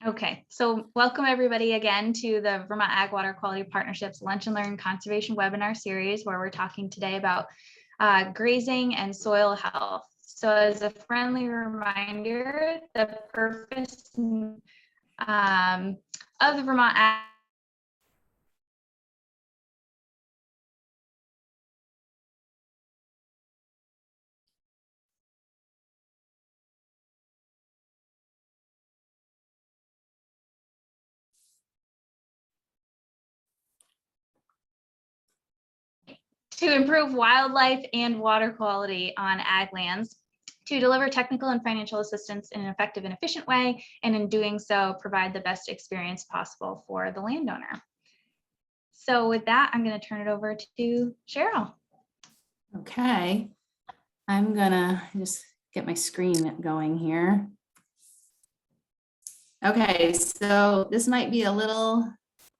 Okay, so welcome everybody again to the Vermont Ag Water Quality Partnerships Lunch and Learn Conservation webinar series, where we're talking today about grazing and soil health. So as a friendly reminder, the purpose of the Vermont Ag to improve wildlife and water quality on ag lands, to deliver technical and financial assistance in an effective and efficient way, and in doing so, provide the best experience possible for the landowner. So with that, I'm going to turn it over to Cheryl. Okay, I'm gonna just get my screen going here. Okay, so this might be a little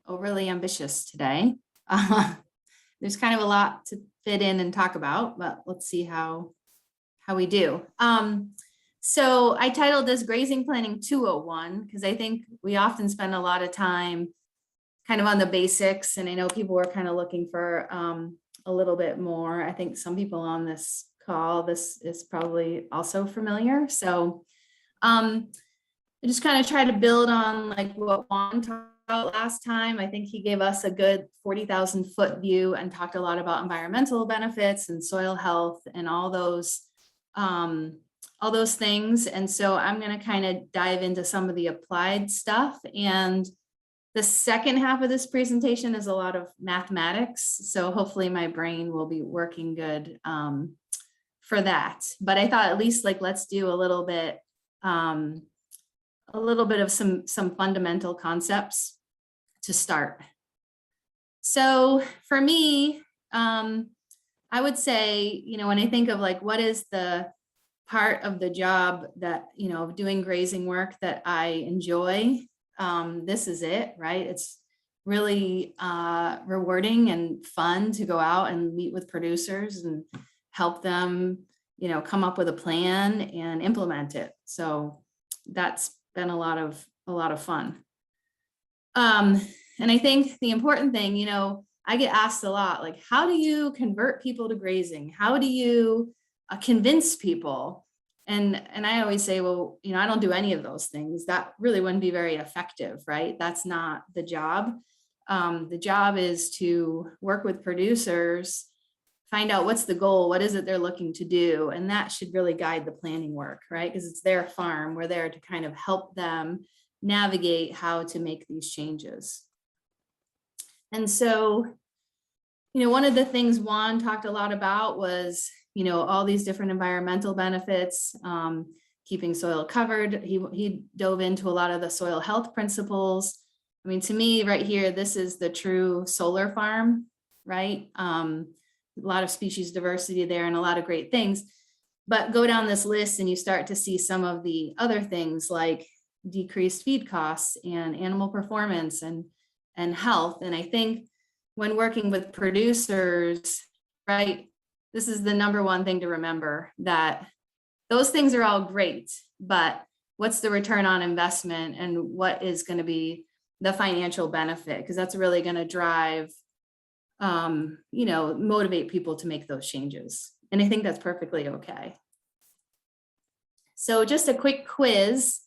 overly ambitious today. There's kind of a lot to fit in and talk about, but let's see how we do. So I titled this Grazing Planning 201 because I think we often spend a lot of time kind of on the basics, and I know people were kind of looking for a little bit more. I think some people on this call, this is probably also familiar. So I just kind of try to build on like what Juan talked about last time. I think he gave us a good 40,000 foot view and talked a lot about environmental benefits and soil health and all those things. And so I'm going to kind of dive into some of the applied stuff. And the second half of this presentation is a lot of mathematics. So hopefully my brain will be working good for that. But I thought at least like, let's do a little bit of some fundamental concepts to start. So for me, I would say, when I think of like, what is the part of the job that, of doing grazing work that I enjoy, this is it, right? It's really rewarding and fun to go out and meet with producers and help them, come up with a plan and implement it. So that's been a lot of fun. And I think the important thing, I get asked a lot, like, how do you convert people to grazing? How do you convince people? And I always say, well, I don't do any of those things. That really wouldn't be very effective, right? That's not the job. The job is to work with producers, find out what's the goal, what is it they're looking to do, and that should really guide the planning work, right? Because it's their farm. We're there to kind of help them navigate how to make these changes. And so, one of the things Juan talked a lot about was, all these different environmental benefits, keeping soil covered. He dove into a lot of the soil health principles. I mean, to me right here, this is the true solar farm, right? A lot of species diversity there and a lot of great things, but go down this list and you start to see some of the other things like decreased feed costs and animal performance and health. And I think when working with producers, right, this is the number one thing to remember, that those things are all great, but what's the return on investment and what is going to be the financial benefit? Because that's really going to drive, motivate people to make those changes. And I think that's perfectly okay. So just a quick quiz,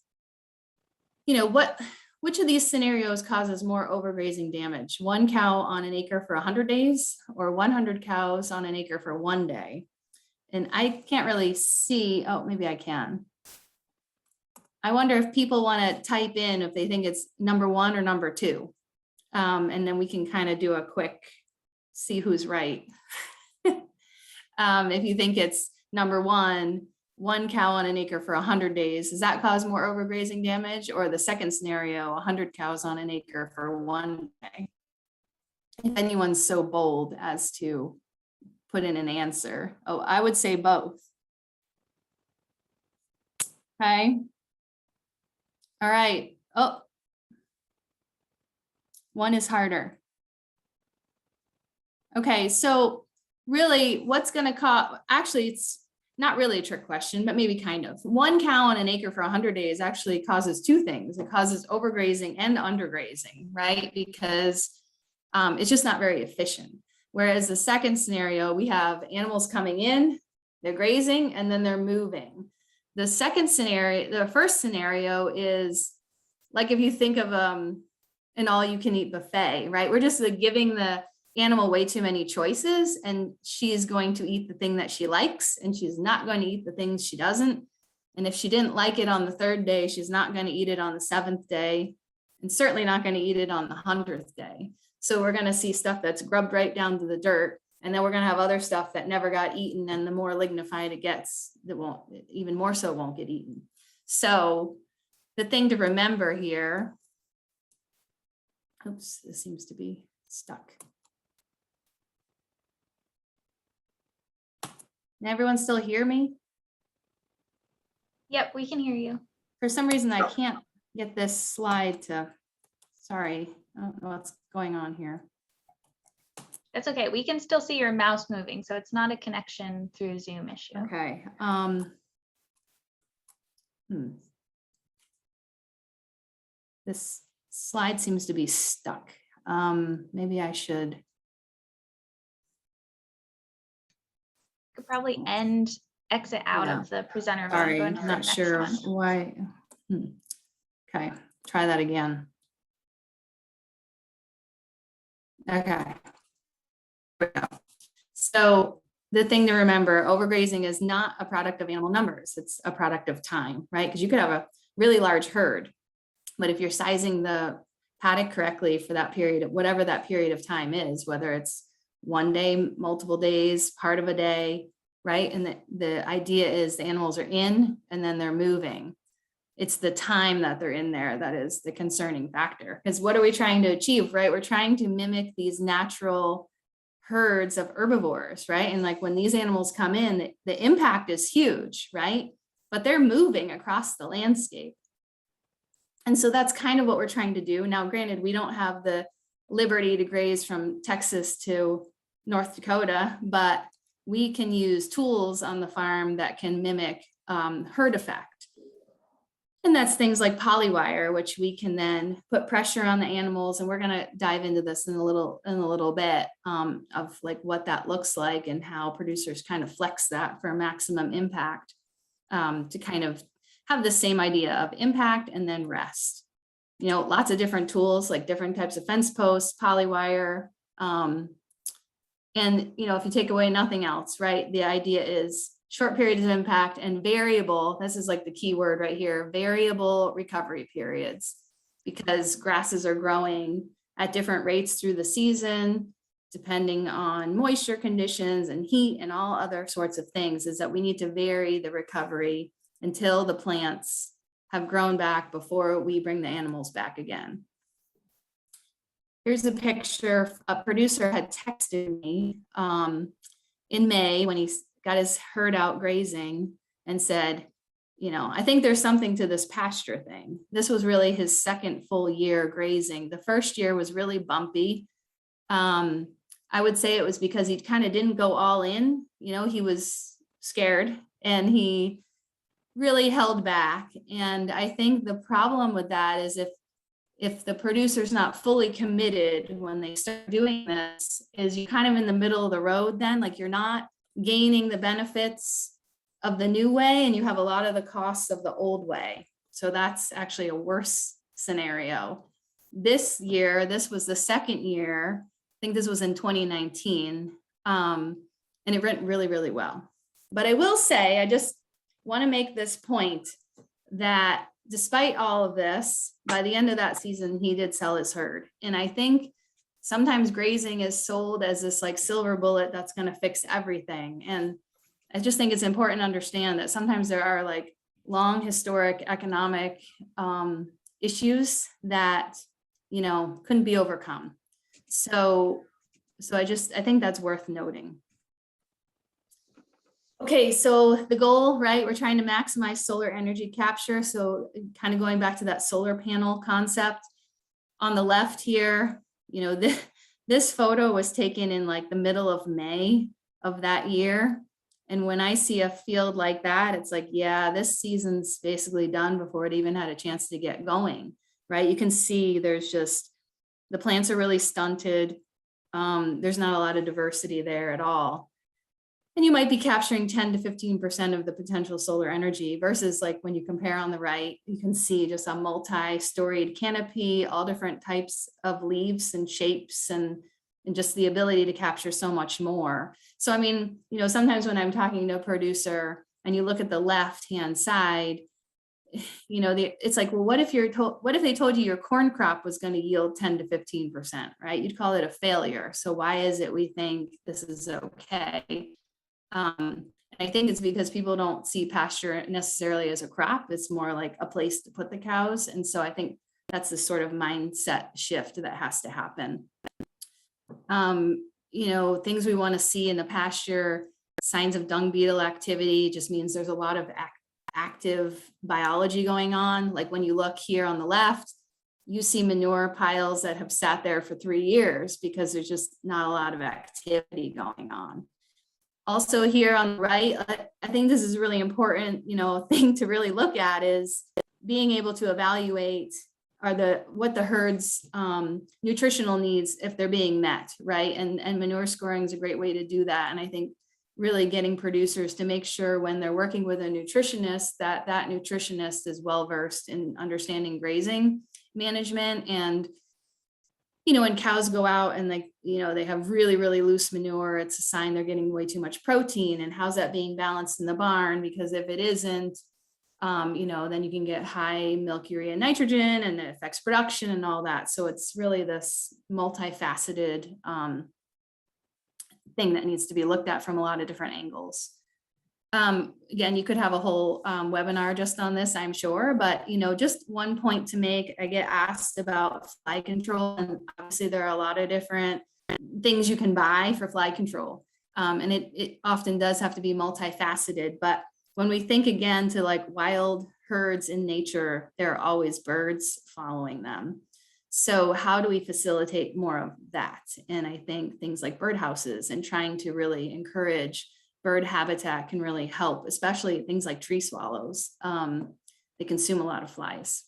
which of these scenarios causes more overgrazing damage? 1 cow on an acre for 100 days or 100 cows on an acre for 1 day? And I can't really see, oh, maybe I can. I wonder if people want to type in if they think it's number 1 or number 2. And then we can kind of do a quick, see who's right. If you think it's number 1, 1 cow on an acre for 100 days, does that cause more overgrazing damage? Or the second scenario, 100 cows on an acre for 1 day? If anyone's so bold as to put in an answer. Oh, I would say both. Okay. All right. Oh, 1 is harder. Okay, so really what's going to cause, actually it's not really a trick question, but maybe kind of. 1 cow on an acre for 100 days actually causes 2 things. It causes overgrazing and undergrazing, right? Because it's just not very efficient. Whereas the second scenario, we have animals coming in, they're grazing, and then they're moving. The second scenario, the first scenario is like if you think of an all-you-can-eat buffet, right? We're just giving the animal way too many choices, and she's going to eat the thing that she likes, and she's not going to eat the things she doesn't. And if she didn't like it on the 3rd day, she's not going to eat it on the 7th day, and certainly not going to eat it on the 100th day. So we're going to see stuff that's grubbed right down to the dirt, and then we're going to have other stuff that never got eaten, and the more lignified it gets, that won't, even more so won't get eaten. So the thing to remember here, oops, this seems to be stuck. Can everyone still hear me? Yep, we can hear you. For some reason, I can't get this slide to, sorry, I don't know what's going on here. That's okay. We can still see your mouse moving, so it's not a connection through Zoom issue. Okay. This slide seems to be stuck. Maybe I should. Could probably exit out of the presenter mode. Sorry, Go I'm into the not next sure one. why. Okay, try that again. Okay. So the thing to remember, overgrazing is not a product of animal numbers. It's a product of time, right? Because you could have a really large herd, but if you're sizing the paddock correctly for that period, whatever that period of time is, whether it's 1 day, multiple days, part of a day, right? And the idea is the animals are in and then they're moving. It's the time that they're in there that is the concerning factor. Because what are we trying to achieve, right? We're trying to mimic these natural herds of herbivores, right? And like when these animals come in, the impact is huge, right? But they're moving across the landscape. And so that's kind of what we're trying to do. Now, granted, we don't have the liberty to graze from Texas to North Dakota, but we can use tools on the farm that can mimic herd effect. And that's things like polywire, which we can then put pressure on the animals. And we're going to dive into this in a little bit of like what that looks like and how producers kind of flex that for maximum impact to kind of have the same idea of impact and then rest. You know, lots of different tools, like different types of fence posts, polywire. And, you know, if you take away nothing else, right, the idea is short periods of impact and variable, this is like the key word right here, variable recovery periods, because grasses are growing at different rates through the season, depending on moisture conditions and heat and all other sorts of things, is that we need to vary the recovery until the plants have grown back before we bring the animals back again. Here's a picture. A producer had texted me in May when he got his herd out grazing and said, you know, I think there's something to this pasture thing. This was really his second full year grazing. The first year was really bumpy. I would say it was because he kind of didn't go all in. You know, he was scared and he really held back. And I think the problem with that is if the producer's not fully committed when they start doing this, is you're kind of in the middle of the road then, like you're not gaining the benefits of the new way and you have a lot of the costs of the old way. So that's actually a worse scenario. This year, this was the second year, I think this was in 2019, and it went really, really well. But I will say, I just want to make this point that despite all of this, by the end of that season, he did sell his herd. And I think sometimes grazing is sold as this like silver bullet that's going to fix everything. And I just think it's important to understand that sometimes there are like long historic economic issues that, you know, couldn't be overcome. So I think that's worth noting. Okay, so the goal, right? We're trying to maximize solar energy capture. So kind of going back to that solar panel concept on the left here, you know, this photo was taken in like the middle of May of that year. And when I see a field like that, it's like, yeah, this season's basically done before it even had a chance to get going, right? You can see there's just, the plants are really stunted. There's not a lot of diversity there at all. And you might be capturing 10 to 15% of the potential solar energy versus like when you compare on the right, you can see just a multi-storied canopy, all different types of leaves and shapes, and just the ability to capture so much more. So, I mean, you know, sometimes when I'm talking to a producer and you look at the left-hand side, you know, it's like, well, what if they told you your corn crop was going to yield 10 to 15%, right? You'd call it a failure. So why is it we think this is okay? And I think it's because people don't see pasture necessarily as a crop. It's more like a place to put the cows. And so I think that's the sort of mindset shift that has to happen. You know, things we want to see in the pasture, signs of dung beetle activity just means there's a lot of active biology going on. Like when you look here on the left, you see manure piles that have sat there for 3 years because there's just not a lot of activity going on. Also here on the right, I think this is really important, you know, thing to really look at is being able to evaluate what the herd's nutritional needs, if they're being met, right? And manure scoring is a great way to do that. And I think really getting producers to make sure when they're working with a nutritionist that nutritionist is well versed in understanding grazing management. And you know, when cows go out and like, you know, they have really, really loose manure, it's a sign they're getting way too much protein. And how's that being balanced in the barn? Because if it isn't, you know, then you can get high milk, urea, nitrogen, and it affects production and all that. So it's really this multifaceted thing that needs to be looked at from a lot of different angles. Again, you could have a whole webinar just on this, I'm sure, but you know, just one point to make, I get asked about fly control, and obviously there are a lot of different things you can buy for fly control. And it often does have to be multifaceted, but when we think again to like wild herds in nature, there are always birds following them. So how do we facilitate more of that? And I think things like birdhouses and trying to really encourage bird habitat can really help, especially things like tree swallows. They consume a lot of flies.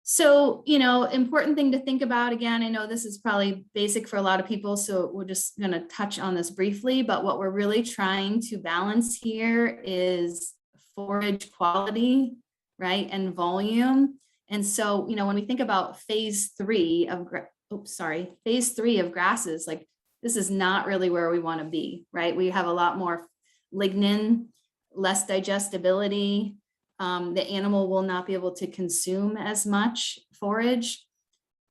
So, you know, important thing to think about, again, I know this is probably basic for a lot of people, so we're just going to touch on this briefly, but what we're really trying to balance here is forage quality, right, and volume. And so, you know, when we think about phase 3 of grasses, like this is not really where we want to be, right? We have a lot more lignin, less digestibility. The animal will not be able to consume as much forage.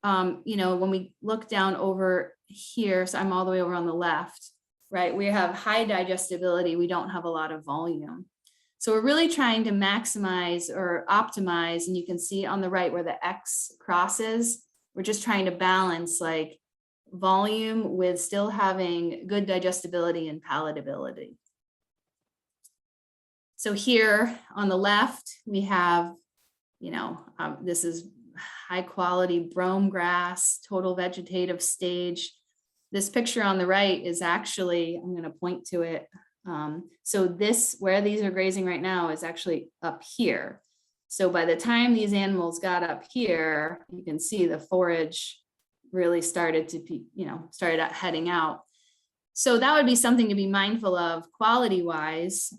You know, when we look down over here, so I'm all the way over on the left, right? We have high digestibility. We don't have a lot of volume. So we're really trying to maximize or optimize, and you can see on the right where the X crosses, we're just trying to balance like volume with still having good digestibility and palatability. So here on the left, we have, you know, this is high quality brome grass, total vegetative stage. This picture on the right is actually, I'm going to point to it. So this, where these are grazing right now, is actually up here. So by the time these animals got up here, you can see the forage really started to be, you know, started heading out. So that would be something to be mindful of quality wise.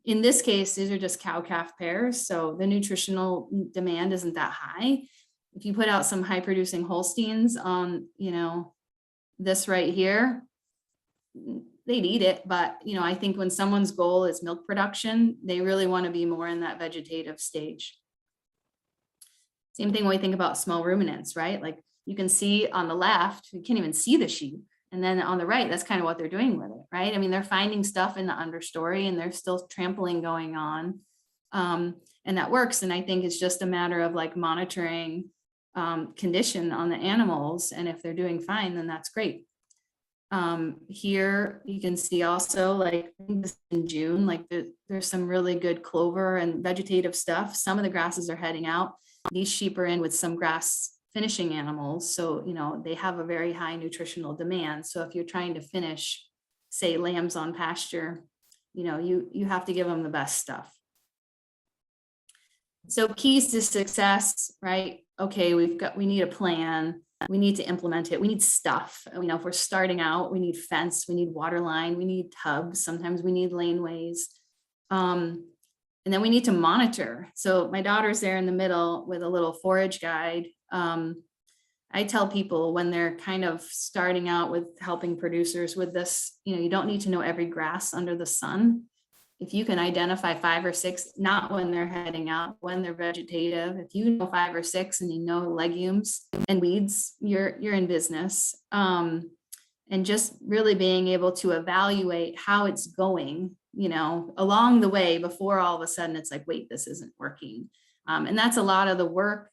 In this case, these are just cow-calf pairs, so the nutritional demand isn't that high. If you put out some high producing Holsteins on, you know, this right here, they'd eat it. But, you know, I think when someone's goal is milk production, they really want to be more in that vegetative stage. Same thing when we think about small ruminants, right? Like you can see on the left, you can't even see the sheep. And then on the right, that's kind of what they're doing with it, right? I mean, they're finding stuff in the understory and there's still trampling going on. And that works. And I think it's just a matter of like monitoring condition on the animals. And if they're doing fine, then that's great. Here you can see also like in June, like there's some really good clover and vegetative stuff. Some of the grasses are heading out. These sheep are in with some grass finishing animals. So, you know, they have a very high nutritional demand. So if you're trying to finish say lambs on pasture, you have to give them the best stuff. So keys to success, right? Okay, we need a plan. We need to implement it. We need stuff. If we're starting out, we need fence, we need water line, we need tubs. Sometimes we need laneways. And then we need to monitor. So my daughter's there in the middle with a little forage guide. I tell people when they're kind of starting out with helping producers with this, you don't need to know every grass under the sun. If you can identify 5 or 6, not when they're heading out, when they're vegetative, if you know 5 or 6 and you know legumes and weeds, you're in business. And just really being able to evaluate how it's going, along the way before all of a sudden it's like, wait, this isn't working. And that's a lot of the work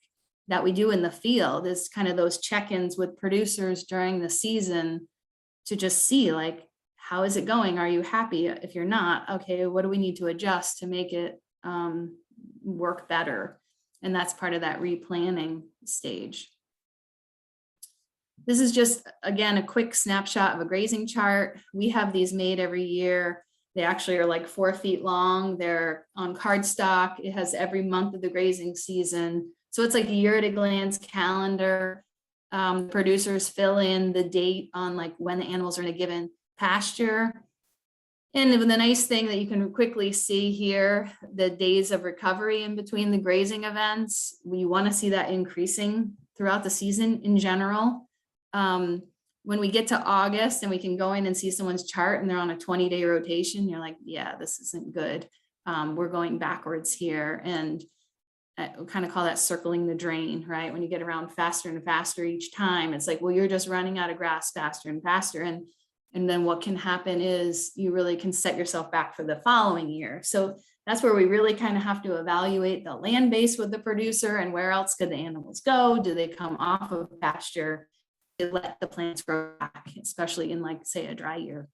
that we do in the field, is kind of those check-ins with producers during the season to just see, like, how is it going? Are you happy? If you're not, okay, what do we need to adjust to make it work better? And that's part of that replanning stage. This is just, again, a quick snapshot of a grazing chart. We have these made every year. They actually are like 4 feet long. They're on cardstock. It has every month of the grazing season. So it's like a year at a glance calendar. Producers fill in the date on like when the animals are in a given pasture. And the nice thing that you can quickly see here, the days of recovery in between the grazing events, we want to see that increasing throughout the season in general. When we get to August and we can go in and see someone's chart and they're on a 20-day rotation, you're like, yeah, this isn't good. We're going backwards here. And I kind of call that circling the drain, right? When you get around faster and faster each time, it's like, well, you're just running out of grass faster and faster. And then what can happen is you really can set yourself back for the following year. So that's where we really kind of have to evaluate the land base with the producer and where else could the animals go? Do they come off of pasture? To let the plants grow back, especially in, like, say, a dry year.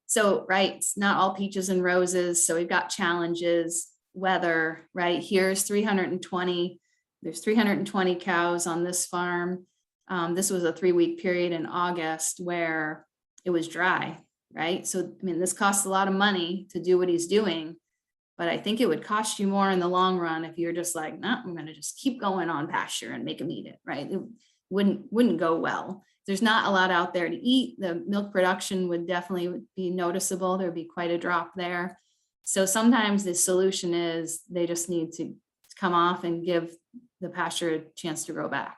So, right, it's not all peaches and roses. So we've got challenges, weather, right? Here's 320. There's 320 cows on this farm. This was a 3-week period in August where it was dry, right? So, I mean, this costs a lot of money to do what he's doing, but I think it would cost you more in the long run if you're just like, no, I'm going to just keep going on pasture and make them eat it, right? It wouldn't go well. There's not a lot out there to eat. The milk production would definitely be noticeable. There'd be quite a drop there. So sometimes the solution is they just need to come off and give the pasture a chance to grow back.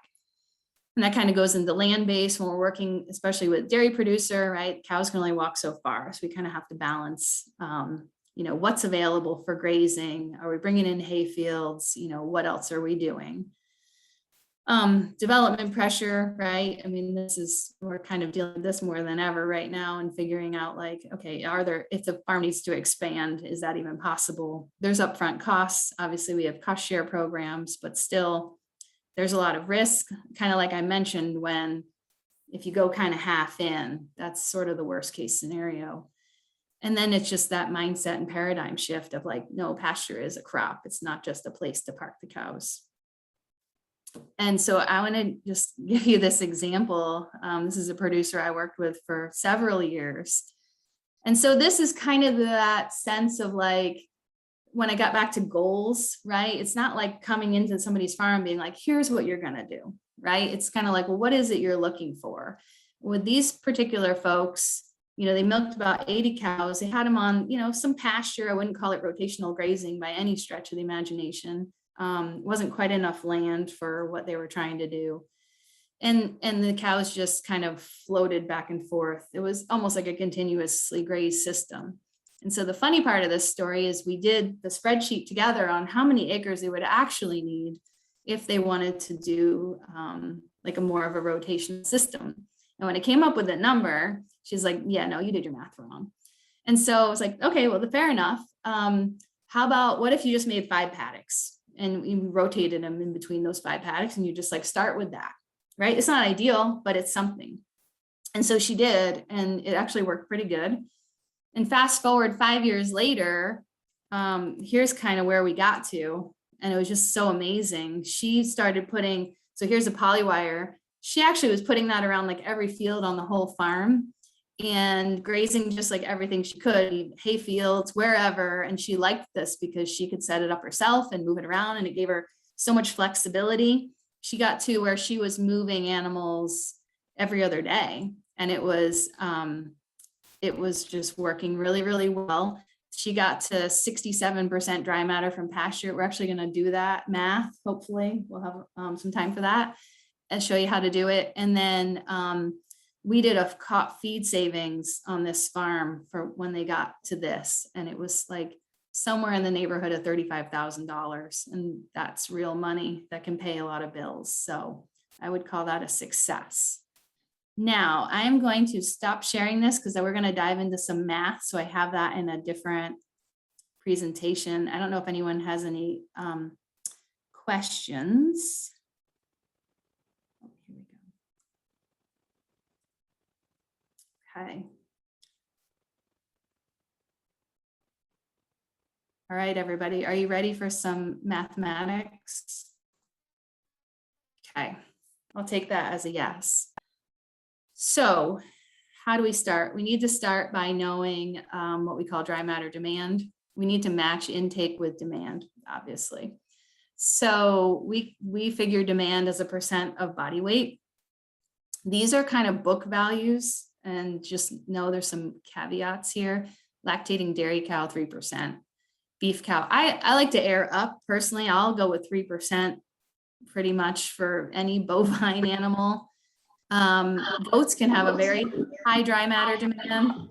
And that kind of goes into land base when we're working, especially with dairy producer, right? Cows can only walk so far. So we kind of have to balance, what's available for grazing. Are we bringing in hay fields? What else are we doing? Development pressure, right? I mean, we're kind of dealing with this more than ever right now and figuring out, like, okay, if the farm needs to expand, is that even possible? There's upfront costs. Obviously we have cost share programs, but still there's a lot of risk, kind of like I mentioned, if you go kind of half in, that's sort of the worst case scenario. And then it's just that mindset and paradigm shift of like, no, pasture is a crop. It's not just a place to park the cows. And so I want to just give you this example. This is a producer I worked with for several years. And so this is kind of that sense of like, when I got back to goals, right? It's not like coming into somebody's farm being like, here's what you're going to do, right? It's kind of like, well, what is it you're looking for? With these particular folks, they milked about 80 cows. They had them on, some pasture. I wouldn't call it rotational grazing by any stretch of the imagination. Wasn't quite enough land for what they were trying to do. And the cows just kind of floated back and forth. It was almost like a continuously grazed system. And so the funny part of this story is we did the spreadsheet together on how many acres they would actually need if they wanted to do like a more of a rotation system. And when it came up with that number, she's like, yeah, no, you did your math wrong. And so I was like, okay, well, fair enough. How about, what if you just made 5 paddocks and you rotated them in between those 5 paddocks and you just like start with that, right? It's not ideal, but it's something. And so she did, and it actually worked pretty good. And fast forward 5 years later, here's kind of where we got to, and it was just so amazing. She started putting, so here's a polywire. She actually was putting that around like every field on the whole farm. and grazing just like everything she could, hay fields, wherever. And she liked this because she could set it up herself and move it around, and it gave her so much flexibility. She got to where she was moving animals every other day, and it was just working really, really well. She got to 67% dry matter from pasture. We're actually going to do that math. Hopefully we'll have some time for that and show you how to do it. And then we did a feed savings on this farm for when they got to this. And it was like somewhere in the neighborhood of $35,000. And that's real money that can pay a lot of bills. So I would call that a success. Now I'm going to stop sharing this because we're going to dive into some math. So I have that in a different presentation. I don't know if anyone has any questions. Oh, here we go. Okay. All right, everybody, are you ready for some mathematics? Okay, I'll take that as a yes. So how do we start? We need to start by knowing what we call dry matter demand. We need to match intake with demand, obviously. So we figure demand as a percent of body weight. These are kind of book values, and just know there's some caveats here. Lactating dairy cow, 3%. Beef cow, I like to air up personally. I'll go with 3% pretty much for any bovine animal. Goats can have a very high dry matter demand,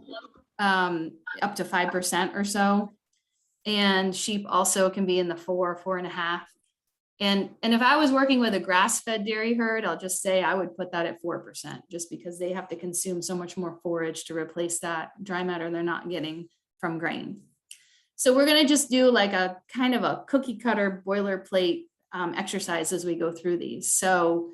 up to 5% or so. And sheep also can be in the 4.5. And if I was working with a grass-fed dairy herd, I'll just say I would put that at 4%, just because they have to consume so much more forage to replace that dry matter they're not getting from grain. So we're going to just do like a kind of a cookie cutter boilerplate exercise as we go through these. So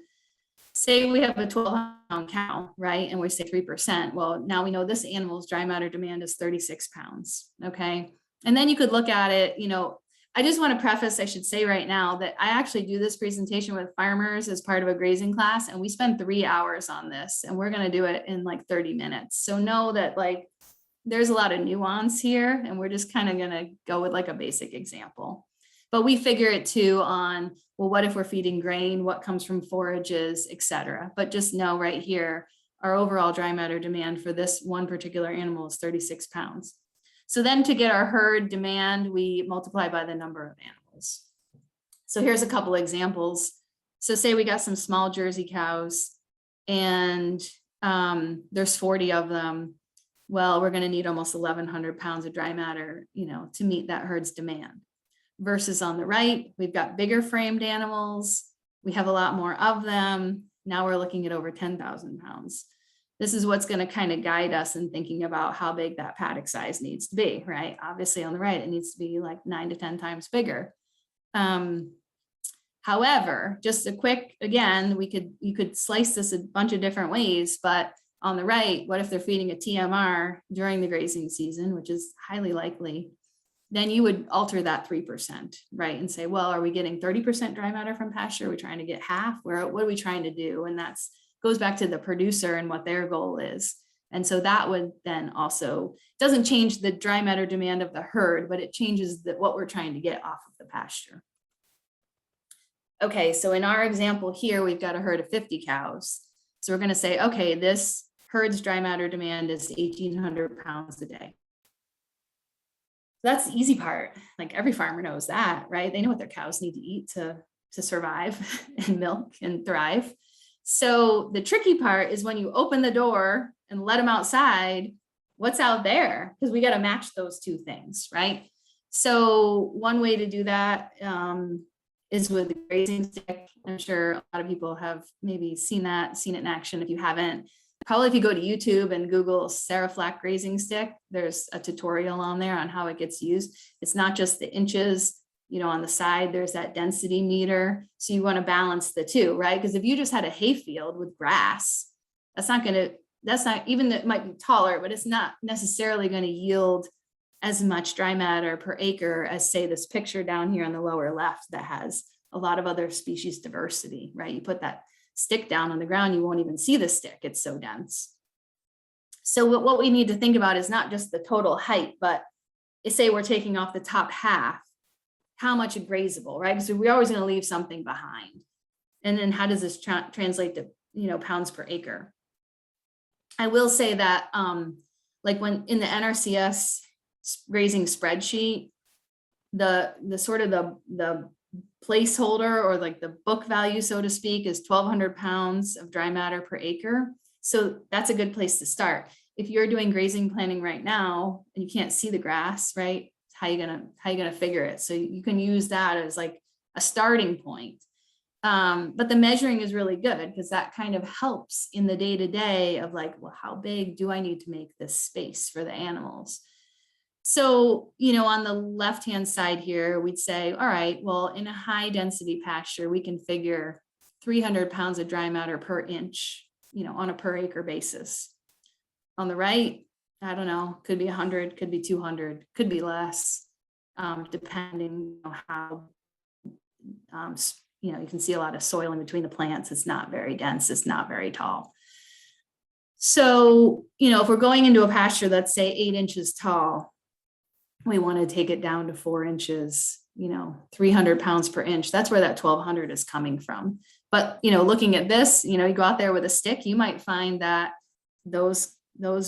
say we have a 12-pound cow, right? And we say 3%. Well, now we know this animal's dry matter demand is 36 pounds. Okay. And then you could look at it, you know, I just want to preface, I should say right now that I actually do this presentation with farmers as part of a grazing class, and we spend 3 hours on this, and we're going to do it in like 30 minutes. So know that like there's a lot of nuance here, and we're just kind of going to go with like a basic example. But we figure it too on, well, what if we're feeding grain, what comes from forages, etc. But just know right here, our overall dry matter demand for this one particular animal is 36 pounds. So then to get our herd demand, we multiply by the number of animals. So here's a couple examples. So say we got some small Jersey cows, and there's 40 of them. Well, we're going to need almost 1,100 pounds of dry matter, you know, to meet that herd's demand. Versus on the right, we've got bigger framed animals. We have a lot more of them. Now we're looking at over 10,000 pounds. This is what's going to kind of guide us in thinking about how big that paddock size needs to be, right? Obviously on the right, it needs to be like 9 to 10 times bigger. However, just a quick, again, you could slice this a bunch of different ways, but on the right, what if they're feeding a TMR during the grazing season, which is highly likely? Then you would alter that 3%, right? And say, well, are we getting 30% dry matter from pasture? Are we trying to get half? What are we trying to do? And that's goes back to the producer and what their goal is. And so that would then also, doesn't change the dry matter demand of the herd, but it changes what we're trying to get off of the pasture. Okay, so in our example here, we've got a herd of 50 cows. So we're going to say, okay, this herd's dry matter demand is 1,800 pounds a day. That's the easy part. Like every farmer knows that, right? They know what their cows need to eat to survive and milk and thrive. So the tricky part is when you open the door and let them outside, what's out there? Because we got to match those two things, right? So one way to do that is with the grazing stick. I'm sure a lot of people have maybe seen it in action. If you haven't, probably if you go to YouTube and Google Saraflac grazing stick, there's a tutorial on there on how it gets used. It's not just the inches, you know, on the side, there's that density meter. So you want to balance the two, right? Because if you just had a hay field with grass, it might be taller, but it's not necessarily going to yield as much dry matter per acre as, say, this picture down here on the lower left that has a lot of other species diversity, right? You put that stick down on the ground, you won't even see the stick. It's so dense. So what we need to think about is not just the total height, but say we're taking off the top half, how much is grazable, right? So we're always going to leave something behind. And then how does this translate to, pounds per acre? I will say that like when in the NRCS grazing spreadsheet, the sort of the placeholder or like the book value, so to speak, is 1,200 pounds of dry matter per acre. So that's a good place to start. If you're doing grazing planning right now and you can't see the grass, right? How you gonna figure it? So you can use that as like a starting point. But the measuring is really good because that kind of helps in the day-to-day of like, well, how big do I need to make this space for the animals? So, on the left-hand side here, we'd say, all right, well, in a high density pasture, we can figure 300 pounds of dry matter per inch, on a per acre basis. On the right, I don't know, could be 100, could be 200, could be less, depending on how, you can see a lot of soil in between the plants. It's not very dense. It's not very tall. So, if we're going into a pasture that's say 8 inches tall, we want to take it down to 4 inches, 300 pounds per inch. That's where that 1,200 is coming from. But, looking at this, you go out there with a stick, you might find that those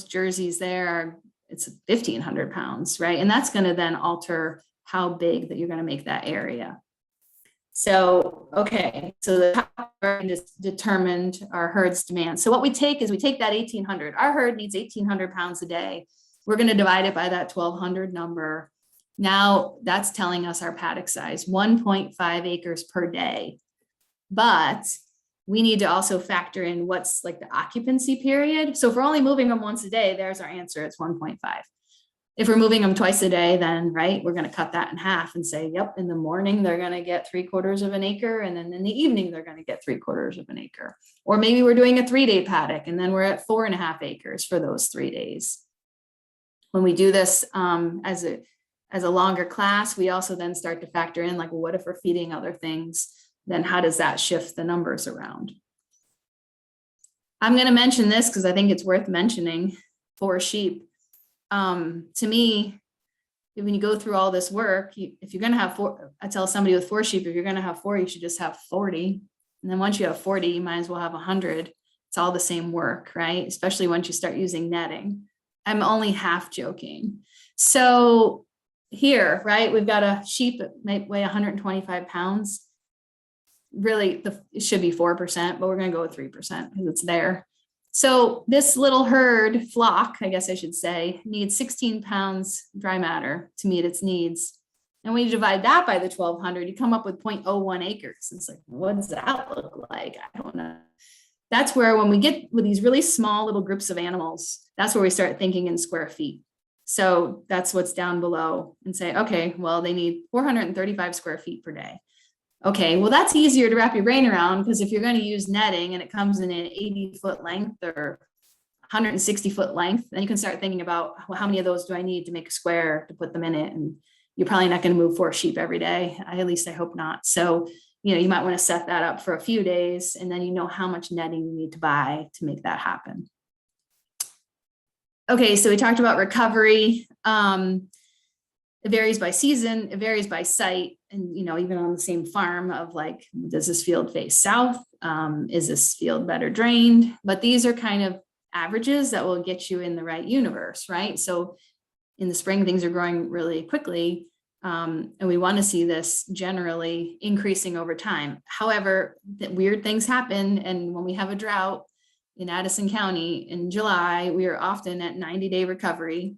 jerseys there it's 1,500 pounds, right? And that's going to then alter how big that you're going to make that area. So, okay, so the top herd is determined our herd's demand. So what we take is we take that 1,800. Our herd needs 1,800 pounds a day. We're going to divide it by that 1,200 number. Now that's telling us our paddock size, 1.5 acres per day. But we need to also factor in what's like the occupancy period. So if we're only moving them once a day, there's our answer, it's 1.5. If we're moving them twice a day, then right, we're going to cut that in half and say, yep, in the morning, they're going to get 3/4 of an acre. And then in the evening, they're going to get 3/4 of an acre. Or maybe we're doing a 3-day paddock and then we're at 4.5 acres for those 3 days. When we do this as a longer class, we also then start to factor in like, well, what if we're feeding other things? Then how does that shift the numbers around? I'm going to mention this because I think it's worth mentioning for sheep. To me, when you go through all this work, if you're going to have 4, I tell somebody with 4 sheep, if you're going to have 4, you should just have 40. And then once you have 40, you might as well have 100. It's all the same work, right? Especially once you start using netting. I'm only half joking. So here, right, we've got a sheep that might weigh 125 pounds. Really, it should be 4%, but we're going to go with 3% because it's there. So this little herd flock, I guess I should say, needs 16 pounds dry matter to meet its needs. And when you divide that by the 1,200, you come up with 0.01 acres. It's like, what does that look like? I don't know. That's where when we get with these really small little groups of animals, that's where we start thinking in square feet. So that's what's down below and say, okay, well, they need 435 square feet per day. Okay, well, that's easier to wrap your brain around because if you're going to use netting and it comes in an 80-foot length or 160-foot length, then you can start thinking about, well, how many of those do I need to make a square to put them in it? And you're probably not going to move 4 sheep every day. At least I hope not. So, you might want to set that up for a few days and then you know how much netting you need to buy to make that happen. Okay, so we talked about recovery. It varies by season, it varies by site, and even on the same farm of like, does this field face south? Is this field better drained? But these are kind of averages that will get you in the right universe, right? So in the spring, things are growing really quickly, and we want to see this generally increasing over time. However, weird things happen, and when we have a drought in Addison County in July, we are often at 90-day recovery,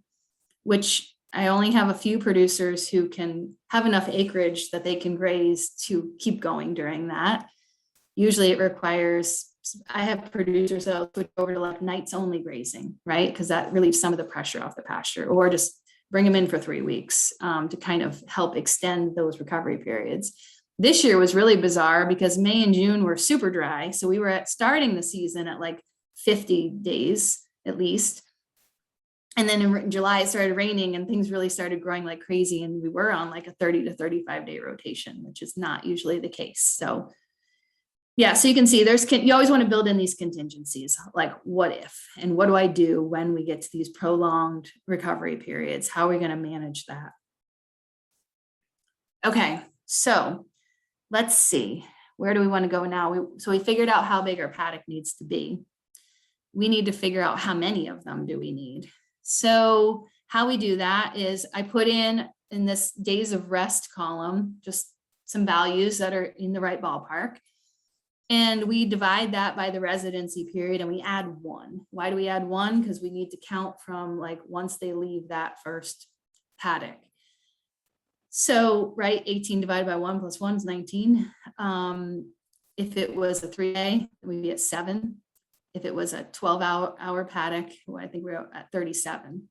which I only have a few producers who can have enough acreage that they can graze to keep going during that. Usually it requires, I have producers that will switch over to like nights only grazing, right? Because that relieves some of the pressure off the pasture, or just bring them in for 3 weeks to kind of help extend those recovery periods. This year was really bizarre because May and June were super dry. So we were starting the season at like 50 days at least. And then in July, it started raining and things really started growing like crazy. And we were on like a 30 to 35 day rotation, which is not usually the case. So Yeah, so you can see you always want to build in these contingencies, like what if, and what do I do when we get to these prolonged recovery periods? How are we going to manage that? Okay, so let's see, where do we want to go now? So we figured out how big our paddock needs to be. We need to figure out how many of them do we need. So how we do that is I put in this days of rest column, just some values that are in the right ballpark. And we divide that by the residency period and we add 1. Why do we add 1? Because we need to count from like once they leave that first paddock. So, right, 18 divided by 1 plus 1 is 19. If it was a 3A, we'd be at 7. If it was a 12-hour paddock, well, I think we're at 37.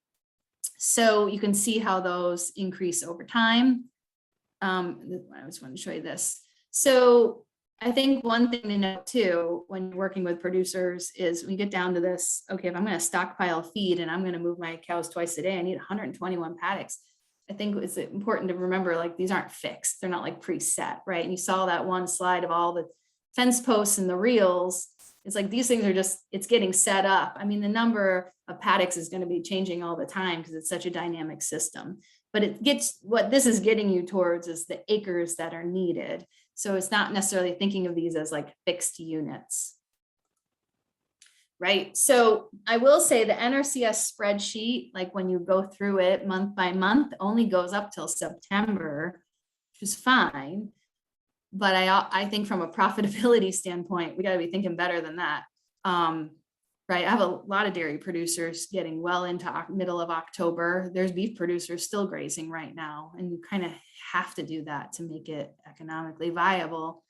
So you can see how those increase over time. I just want to show you this. So I think one thing to note too, when you're working with producers, is when you get down to this, okay, if I'm going to stockpile feed and I'm going to move my cows twice a day, I need 121 paddocks. I think it's important to remember, like, these aren't fixed. They're not like preset, right? And you saw that one slide of all the fence posts and the reels. It's like these things are just, it's getting set up. I mean, the number of paddocks is going to be changing all the time because it's such a dynamic system. But what this is getting you towards is the acres that are needed. So it's not necessarily thinking of these as like fixed units. Right. So I will say the NRCS spreadsheet, like when you go through it month by month, only goes up till September, which is fine. But I think from a profitability standpoint, we got to be thinking better than that. Right. I have a lot of dairy producers getting well into middle of October. There's beef producers still grazing right now, and you kind of have to do that to make it economically viable.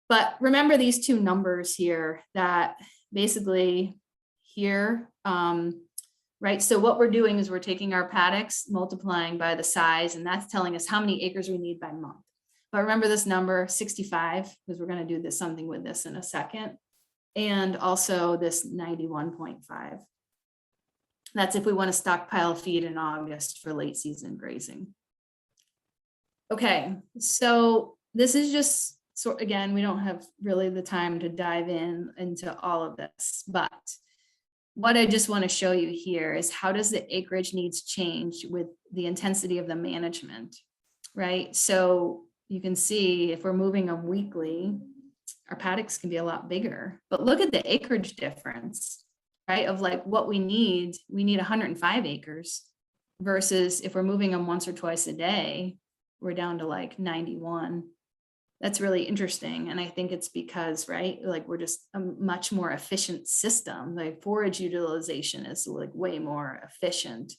But remember these two numbers here that basically here, right? So what we're doing is we're taking our paddocks, multiplying by the size, and that's telling us how many acres we need by month. But remember this number 65, because we're going to do something with this in a second. And also this 91.5. That's if we want to stockpile feed in August for late season grazing. Okay, so this is just, so again, we don't have really the time to dive into all of this, but what I just want to show you here is how does the acreage needs change with the intensity of the management, right? So you can see if we're moving them weekly, our paddocks can be a lot bigger, but look at the acreage difference, right? Of like what we need 105 acres versus if we're moving them once or twice a day, we're down to like 91. That's really interesting. And I think it's because, right, like we're just a much more efficient system. Like forage utilization is like way more efficient.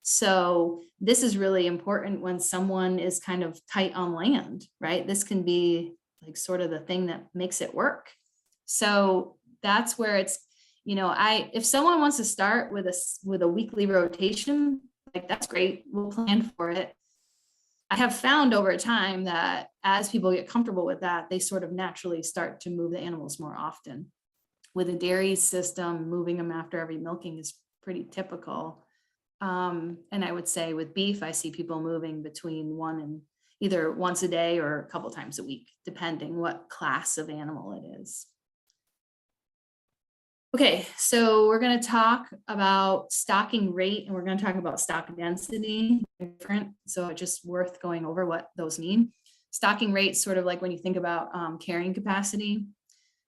So this is really important when someone is kind of tight on land, right? This can be like sort of the thing that makes it work. So that's where it's, if someone wants to start with a weekly rotation, like that's great. We'll plan for it. I have found over time that as people get comfortable with that, they sort of naturally start to move the animals more often. With a dairy system, moving them after every milking is pretty typical. And I would say with beef, I see people moving between one and either once a day or a couple times a week, depending what class of animal it is. Okay, so we're going to talk about stocking rate and we're going to talk about stock density, different. So it's just worth going over what those mean. Stocking rate, sort of like when you think about carrying capacity.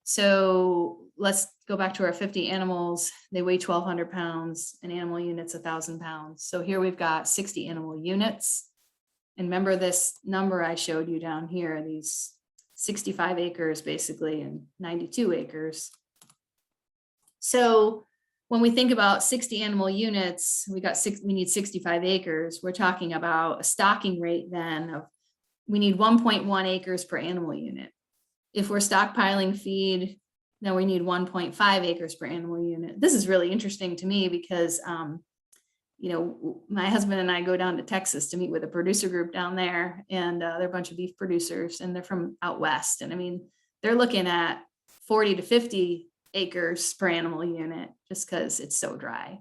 So let's go back to our 50 animals. They weigh 1,200 pounds, an animal unit's 1,000 pounds. So here we've got 60 animal units. And remember this number I showed you down here, these 65 acres basically and 92 acres. So when we think about 60 animal units, we need 65 acres. We're talking about a stocking rate then of, we need 1.1 acres per animal unit. If we're stockpiling feed, then we need 1.5 acres per animal unit. This is really interesting to me because my husband and I go down to Texas to meet with a producer group down there, and they're a bunch of beef producers, and they're from out west. And I mean, they're looking at 40 to 50 acres per animal unit just because it's so dry,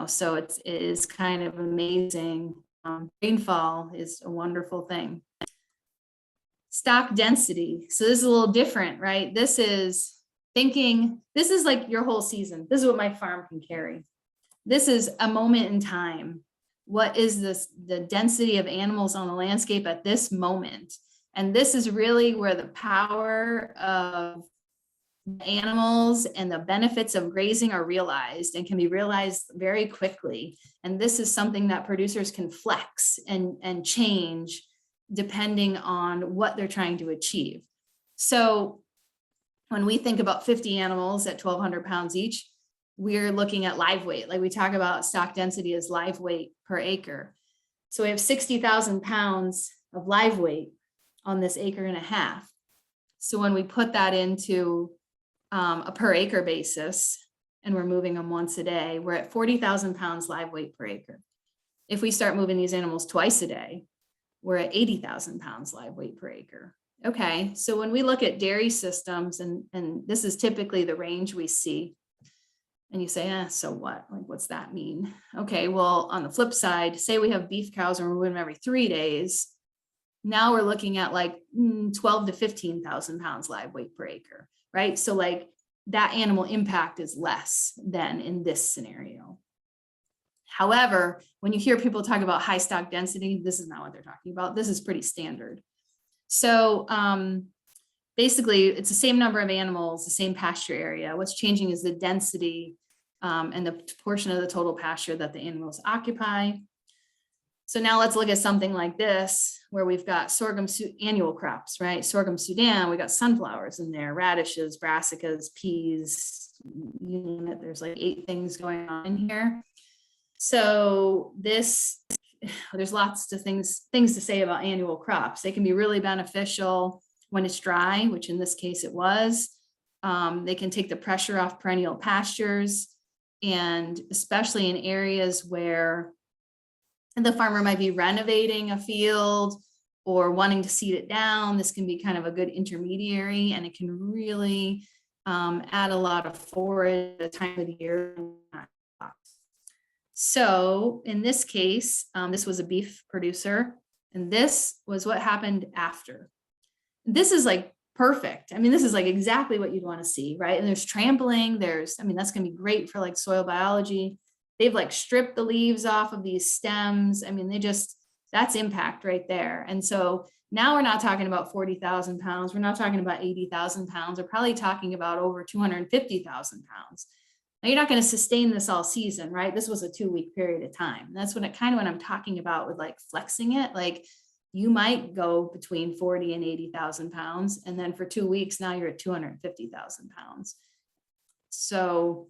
so it is kind of amazing. Rainfall is a wonderful thing. Stock density. So this is a little different, right? This is like your whole season. This is what my farm can carry. This is a moment in time. What is the density of animals on the landscape at this moment? And this is really where the power of animals and the benefits of grazing are realized and can be realized very quickly. And this is something that producers can flex and change depending on what they're trying to achieve. So when we think about 50 animals at 1,200 pounds each, we're looking at live weight. Like we talk about stock density as live weight per acre. So we have 60,000 pounds of live weight on this acre and a half. So when we put that into a per acre basis, and we're moving them once a day, we're at 40,000 pounds live weight per acre. If we start moving these animals twice a day, we're at 80,000 pounds live weight per acre. Okay, so when we look at dairy systems, and this is typically the range we see, and you say, so what? Like, what's that mean? Okay, well, on the flip side, say we have beef cows and we're moving them every 3 days. Now we're looking at like 12 to 15,000 pounds live weight per acre, right? So like that animal impact is less than in this scenario. However, when you hear people talk about high stock density, this is not what they're talking about. This is pretty standard. So basically, it's the same number of animals, the same pasture area. What's changing is the density and the portion of the total pasture that the animals occupy. So now let's look at something like this, where we've got sorghum annual crops, right? Sorghum Sudan, we got sunflowers in there, radishes, brassicas, peas, you name it. There's like 8 things going on in here. So there's lots of things to say about annual crops. They can be really beneficial when it's dry, which in this case it was. They can take the pressure off perennial pastures, and especially in areas where the farmer might be renovating a field or wanting to seed it down. This can be kind of a good intermediary, and it can really add a lot of forage at the time of the year. So in this case, this was a beef producer, and this was what happened after. This is like perfect. I mean, this is like exactly what you'd want to see, right? And there's trampling, that's going to be great for like soil biology. They've like stripped the leaves off of these stems. I mean, that's impact right there. And so now we're not talking about 40,000 pounds. We're not talking about 80,000 pounds. We're probably talking about over 250,000 pounds. Now you're not going to sustain this all season, right? This was a 2-week period of time. That's what I'm talking about with like flexing it. Like you might go between 40 and 80,000 pounds. And then for 2 weeks, now you're at 250,000 pounds. So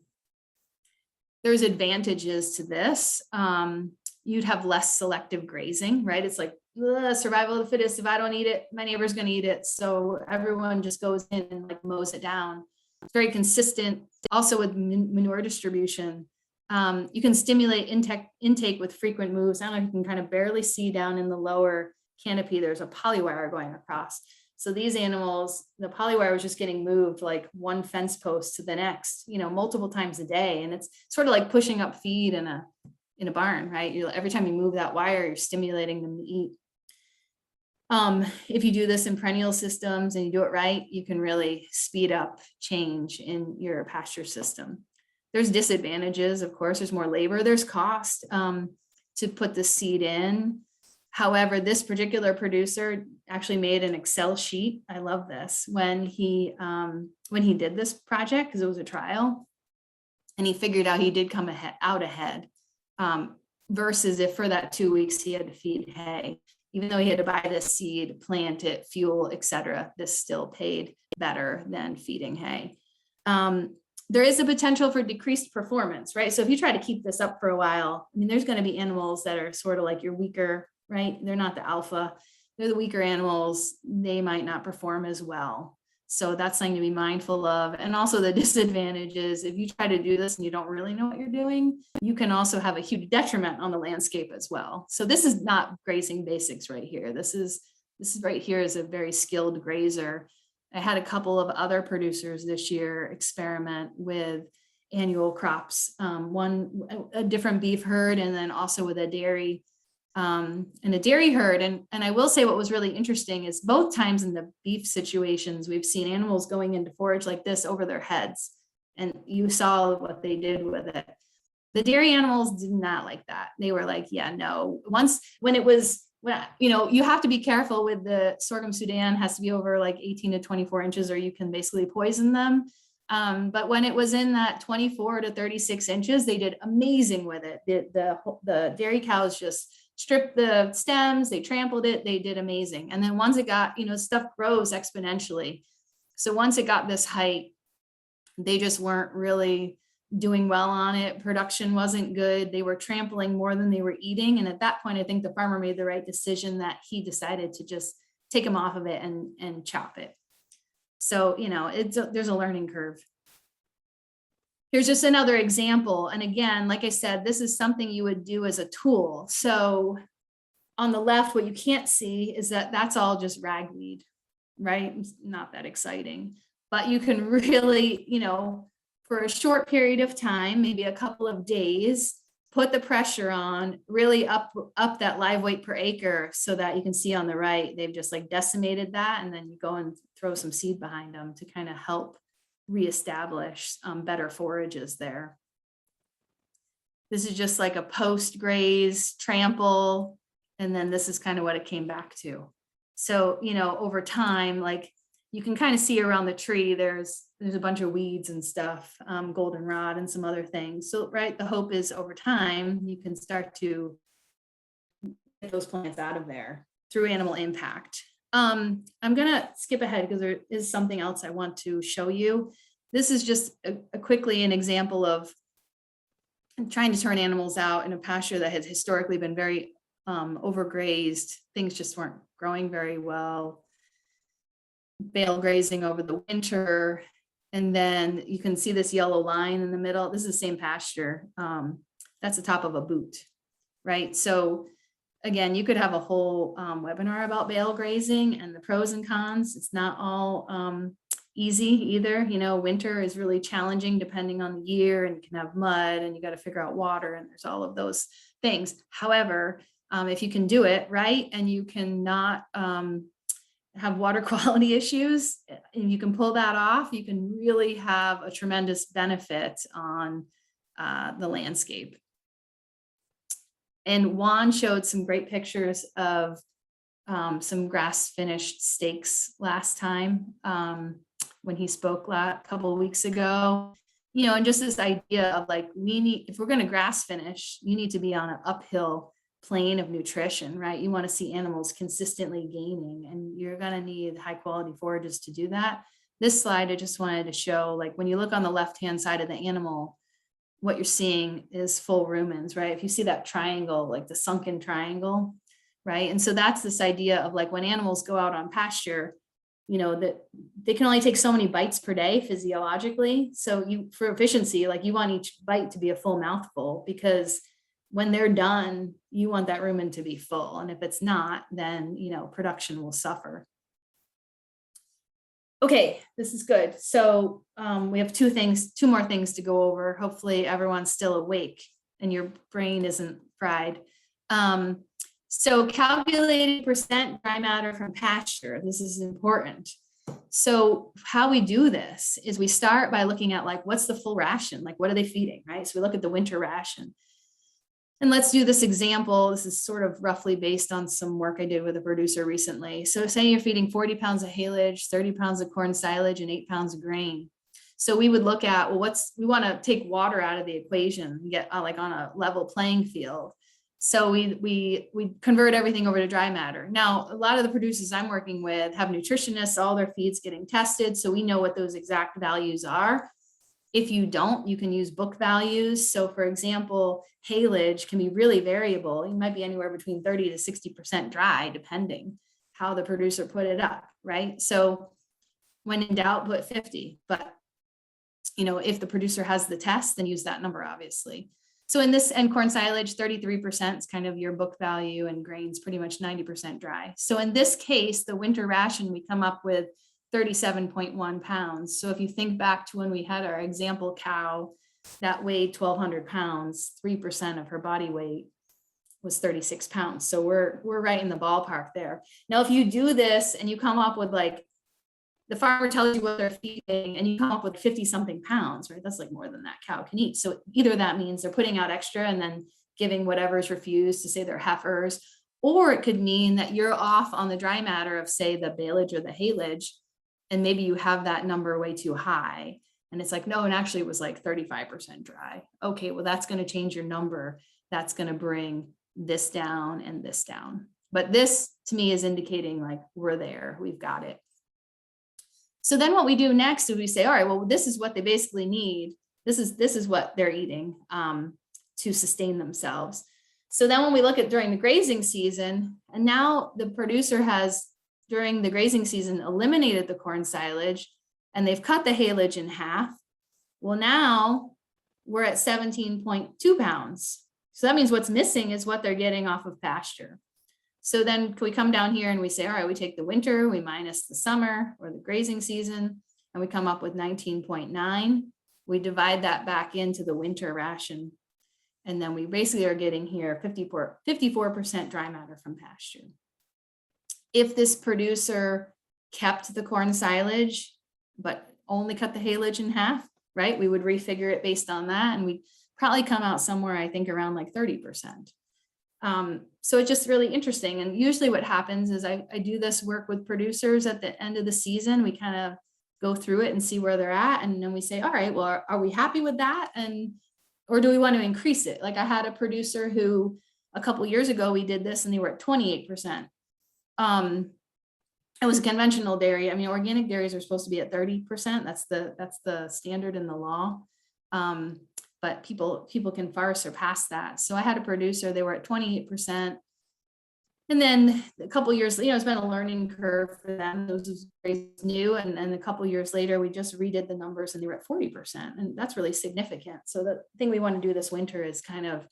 there's advantages to this. You'd have less selective grazing, right? It's like survival of the fittest. If I don't eat it, my neighbor's going to eat it. So everyone just goes in and like mows it down. It's very consistent. Also with manure distribution, you can stimulate intake with frequent moves. I don't know if you can kind of barely see down in the lower canopy, there's a polywire going across. So these animals, the polywire was just getting moved like one fence post to the next, multiple times a day. And it's sort of like pushing up feed in a barn, right? Every time you move that wire, you're stimulating them to eat. If you do this in perennial systems and you do it right, you can really speed up change in your pasture system. There's disadvantages, of course, there's more labor, there's cost to put the seed in. However, this particular producer actually made an Excel sheet. I love this when he did this project, because it was a trial, and he figured out he did come out ahead versus if for that 2 weeks he had to feed hay. Even though he had to buy this seed, plant it, fuel, etc., this still paid better than feeding hay. There is a potential for decreased performance, right? So if you try to keep this up for a while, there's going to be animals that are sort of like your weaker, right? They're not the alpha. They're the weaker animals. They might not perform as well. So that's something to be mindful of. And also the disadvantage is if you try to do this and you don't really know what you're doing, you can also have a huge detriment on the landscape as well. So this is not grazing basics right here. This is right here is a very skilled grazer. I had a couple of other producers this year experiment with annual crops, a different beef herd, and then also with a dairy in a dairy herd. And I will say what was really interesting is both times in the beef situations, we've seen animals going into forage like this over their heads. And you saw what they did with it. The dairy animals did not like that. They were like, yeah, no. When you have to be careful with the sorghum Sudan, has to be over like 18 to 24 inches or you can basically poison them. But when it was in that 24 to 36 inches, they did amazing with it. The dairy cows just stripped the stems, they trampled it, they did amazing. And then once it got, stuff grows exponentially. So once it got this height, they just weren't really doing well on it. Production wasn't good. They were trampling more than they were eating. And at that point, I think the farmer made the right decision that he decided to just take them off of it and chop it. So, there's a learning curve. Here's just another example. And again, like I said, this is something you would do as a tool. So on the left, what you can't see is that that's all just ragweed, right? It's not that exciting, but you can really, for a short period of time, maybe a couple of days, put the pressure on, really up that live weight per acre so that you can see on the right, they've just like decimated that. And then you go and throw some seed behind them to kind of help reestablish better forages there. This is just like a post graze trample. And then this is kind of what it came back to. So, over time, like you can kind of see around the tree, there's a bunch of weeds and stuff, goldenrod and some other things. So, right, the hope is over time, you can start to get those plants out of there through animal impact. I'm gonna skip ahead because there is something else I want to show you. This is just quickly an example of trying to turn animals out in a pasture that has historically been very overgrazed. Things just weren't growing very well. Bale grazing over the winter. And then you can see this yellow line in the middle. This is the same pasture. That's the top of a boot, right? So again, you could have a whole webinar about bale grazing and the pros and cons. It's not all easy either. Winter is really challenging depending on the year, and you can have mud and you got to figure out water, and there's all of those things. However, if you can do it right and you cannot have water quality issues and you can pull that off, you can really have a tremendous benefit on the landscape. And Juan showed some great pictures of some grass finished steaks last time when he spoke a couple of weeks ago, and just this idea of like, if we're going to grass finish, you need to be on an uphill plane of nutrition, right? You want to see animals consistently gaining, and you're going to need high quality forages to do that. This slide, I just wanted to show, like when you look on the left-hand side of the animal, what you're seeing is full rumens, right? If you see that triangle, like the sunken triangle, right? And so that's this idea of like when animals go out on pasture, that they can only take so many bites per day physiologically. So for efficiency, like you want each bite to be a full mouthful, because when they're done, you want that rumen to be full. And if it's not, then, production will suffer. Okay, this is good. So we have two more things to go over. Hopefully everyone's still awake and your brain isn't fried. So calculated percent dry matter from pasture, this is important. So how we do this is we start by looking at like, what's the full ration? Like, what are they feeding, right? So we look at the winter ration. And let's do this example. This is sort of roughly based on some work I did with a producer recently. So say you're feeding 40 pounds of haylage, 30 pounds of corn silage, and 8 pounds of grain. So we would look at, well, we want to take water out of the equation and get like on a level playing field. So we convert everything over to dry matter. Now, a lot of the producers I'm working with have nutritionists, all their feeds getting tested. So we know what those exact values are. If you don't, you can use book values. So for example, haylage can be really variable. It might be anywhere between 30 to 60% dry, depending how the producer put it up, right? So when in doubt, put 50. But, if the producer has the test, then use that number, obviously. So in this, and corn silage, 33% is kind of your book value, and grains pretty much 90% dry. So in this case, the winter ration, we come up with 37.1 pounds. So if you think back to when we had our example cow that weighed 1,200 pounds, 3% of her body weight, was 36 pounds. So we're right in the ballpark there. Now, if you do this and you come up with like, the farmer tells you what they're feeding and you come up with 50 something pounds, right? That's like more than that cow can eat. So either that means they're putting out extra and then giving whatever's refused to say they're heifers, or it could mean that you're off on the dry matter of say the baleage or the haylage, and maybe you have that number way too high. And it's like, no, and actually it was like 35% dry. Okay, well, that's going to change your number. That's going to bring this down and this down. But this to me is indicating like we're there, we've got it. So then what we do next is we say, all right, well, this is what they basically need. This is what they're eating to sustain themselves. So then when we look at during the grazing season, and now the producer has during the grazing season eliminated the corn silage and they've cut the haylage in half. Well, now we're at 17.2 pounds. So that means what's missing is what they're getting off of pasture. So then we come down here and we say, all right, we take the winter, we minus the summer or the grazing season, and we come up with 19.9. We divide that back into the winter ration. And then we basically are getting here 54% dry matter from pasture. If this producer kept the corn silage, but only cut the haylage in half, right? We would refigure it based on that. And we'd probably come out somewhere, I think, around like 30%. So it's just really interesting. And usually what happens is I do this work with producers at the end of the season. We kind of go through it and see where they're at. And then we say, all right, well, are we happy with that? Or do we want to increase it? Like I had a producer who a couple of years ago, we did this and they were at 28%. It was a conventional dairy. I mean, organic dairies are supposed to be at 30%. That's the standard in the law. But people can far surpass that. So I had a producer, they were at 28%. And then a couple of years, it's been a learning curve for them. It was very new. And then a couple of years later, we just redid the numbers and they were at 40%. And that's really significant. So the thing we want to do this winter is kind of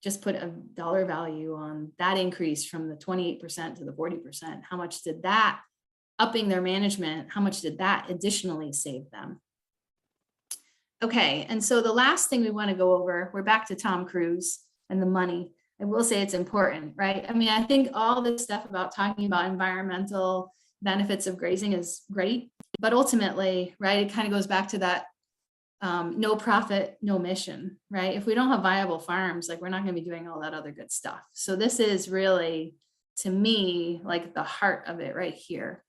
just put a dollar value on that increase from the 28% to the 40%. How much did that, upping their management, how much did that additionally save them? Okay, and so the last thing we want to go over, we're back to Tom Cruise and the money. I will say it's important, right? I mean, I think all this stuff about talking about environmental benefits of grazing is great, but ultimately, right, it kind of goes back to that no profit, no mission, right? If we don't have viable farms, like we're not going to be doing all that other good stuff. So this is really, to me, like the heart of it right here.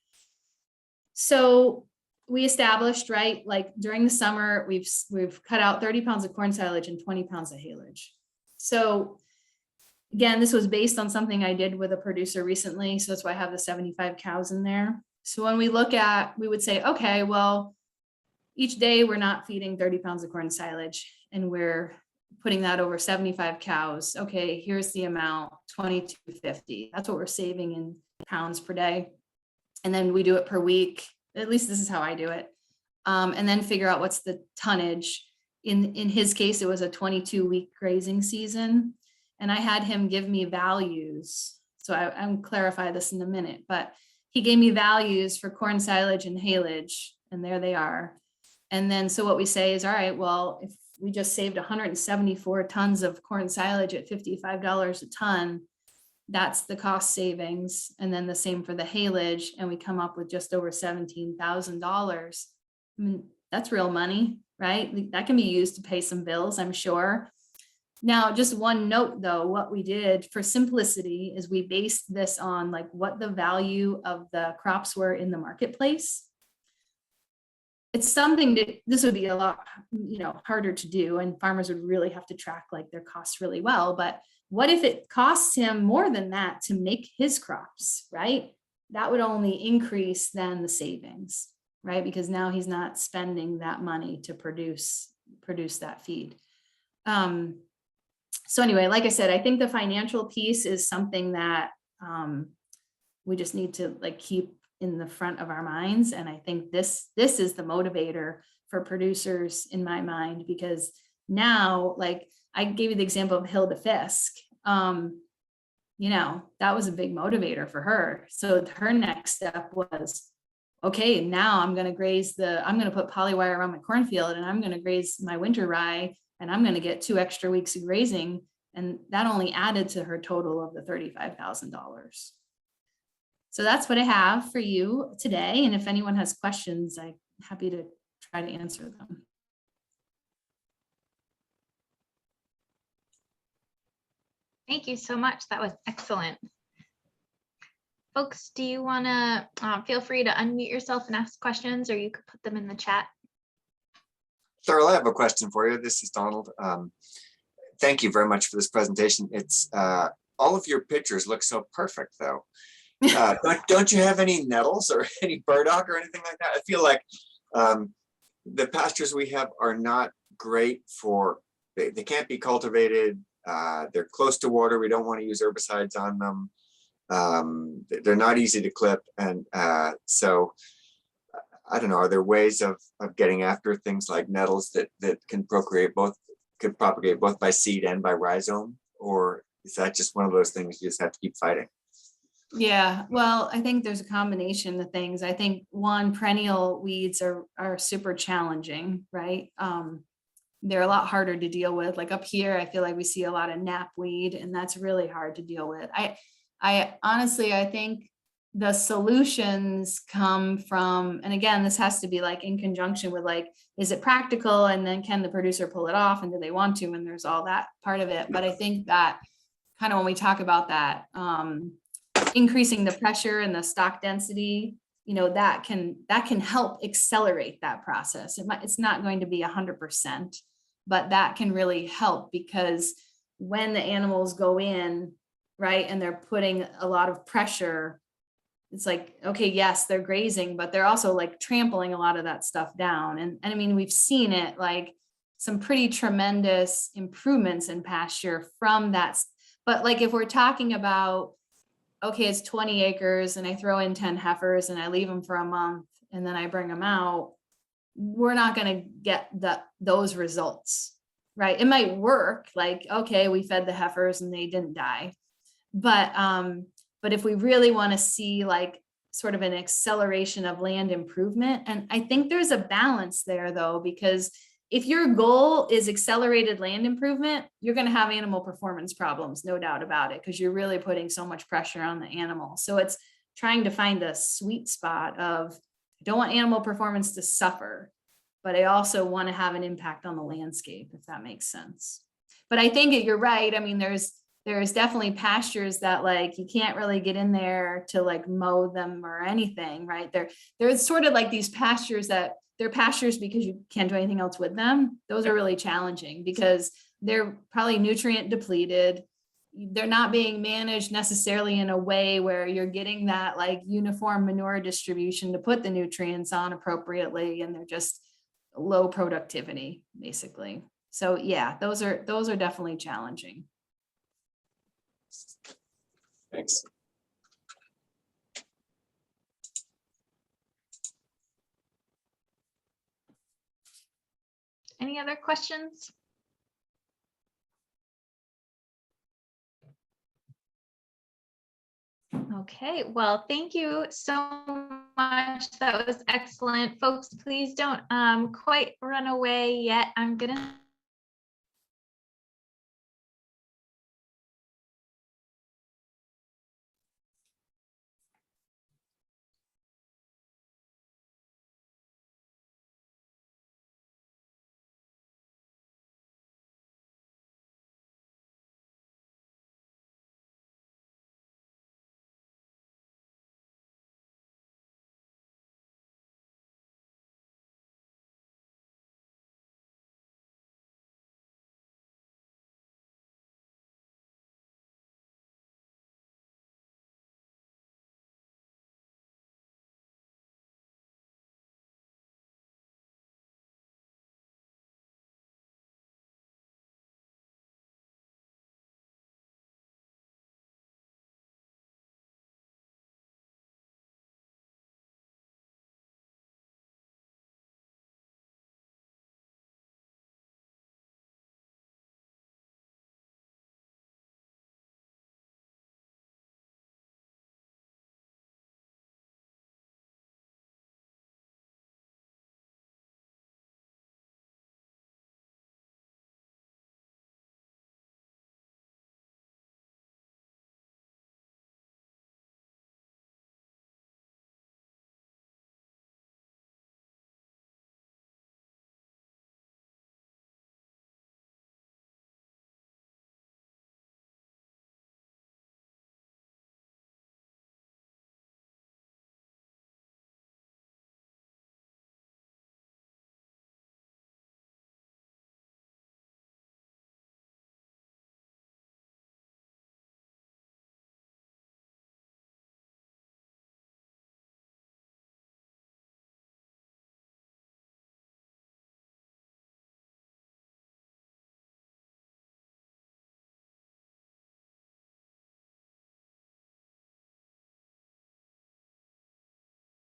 So we established, right, like during the summer, we've cut out 30 pounds of corn silage and 20 pounds of haylage. So again, this was based on something I did with a producer recently. So that's why I have the 75 cows in there. So when we look at, we would say, okay, well, each day we're not feeding 30 pounds of corn silage and we're putting that over 75 cows. Okay, here's the amount, 2250. That's what we're saving in pounds per day. And then we do it per week. At least this is how I do it. And then figure out what's the tonnage. In his case, it was a 22-week grazing season. And I had him give me values. So I'll clarify this in a minute, but he gave me values for corn silage and haylage, and there they are. And then, so what we say is, all right, well, if we just saved 174 tons of corn silage at $55 a ton, that's the cost savings. And then the same for the haylage, and we come up with just over $17,000. I mean, that's real money, right? That can be used to pay some bills, I'm sure. Now, just one note though, what we did for simplicity is we based this on like what the value of the crops were in the marketplace. It's something that this would be a lot, harder to do, and farmers would really have to track like their costs really well. But what if it costs him more than that to make his crops, right? That would only increase then the savings, right? Because now he's not spending that money to produce that feed. So anyway, like I said, I think the financial piece is something that we just need to like keep in the front of our minds. And I think this is the motivator for producers in my mind, because now, like I gave you the example of Hilda Fisk, that was a big motivator for her. So her next step was, okay, now I'm going to put polywire around my cornfield and I'm going to graze my winter rye, and I'm going to get 2 extra weeks of grazing And that only added to her total of the $35,000. So that's what I have for you today. And if anyone has questions, I'm happy to try to answer them. Thank you so much. That was excellent. Folks, do you want to feel free to unmute yourself and ask questions, or you could put them in the chat? Cheryl, I have a question for you. This is Donald. Thank you very much for this presentation. It's all of your pictures look so perfect, though. Don't you have any nettles or any burdock or anything like that? I feel like the pastures we have are not great for, they can't be cultivated. They're close to water. We don't want to use herbicides on them. They're not easy to clip. And so I don't know, are there ways of getting after things like nettles that can propagate both by seed and by rhizome? Or is that just one of those things you just have to keep fighting? Yeah, well, I think there's a combination of things. I think one, perennial weeds are super challenging, right? They're a lot harder to deal with. Like up here, I feel like we see a lot of knapweed, and that's really hard to deal with. I honestly, I think the solutions come from, and again, this has to be like in conjunction with like, is it practical? And then can the producer pull it off? And do they want to? And there's all that part of it. But I think that kind of when we talk about that, increasing the pressure and the stock density, you know, that can help accelerate that process. It's not going to be 100%, but that can really help, because when the animals go in, right, and they're putting a lot of pressure, it's like, okay, yes, they're grazing, but they're also like trampling a lot of that stuff down. And I mean, we've seen it, like some pretty tremendous improvements in pasture from that. But like, if we're talking about, okay, it's 20 acres and I throw in 10 heifers and I leave them for a month and then I bring them out, we're not going to get those results, right? It might work, like, okay, we fed the heifers and they didn't die. But if we really want to see like sort of an acceleration of land improvement, and I think there's a balance there though, because if your goal is accelerated land improvement, you're going to have animal performance problems, no doubt about it, because you're really putting so much pressure on the animal. So it's trying to find a sweet spot of, I don't want animal performance to suffer, but I also want to have an impact on the landscape, if that makes sense. But I think you're right. I mean, there's definitely pastures that like you can't really get in there to like mow them or anything, right? There's sort of like these pastures that they're pastures because you can't do anything else with them. Those are really challenging because they're probably nutrient depleted. They're not being managed necessarily in a way where you're getting that like uniform manure distribution to put the nutrients on appropriately, and they're just low productivity basically. So yeah, those are definitely challenging. Thanks. Any other questions? Okay, well, thank you so much. That was excellent. Folks, please don't quite run away yet. I'm gonna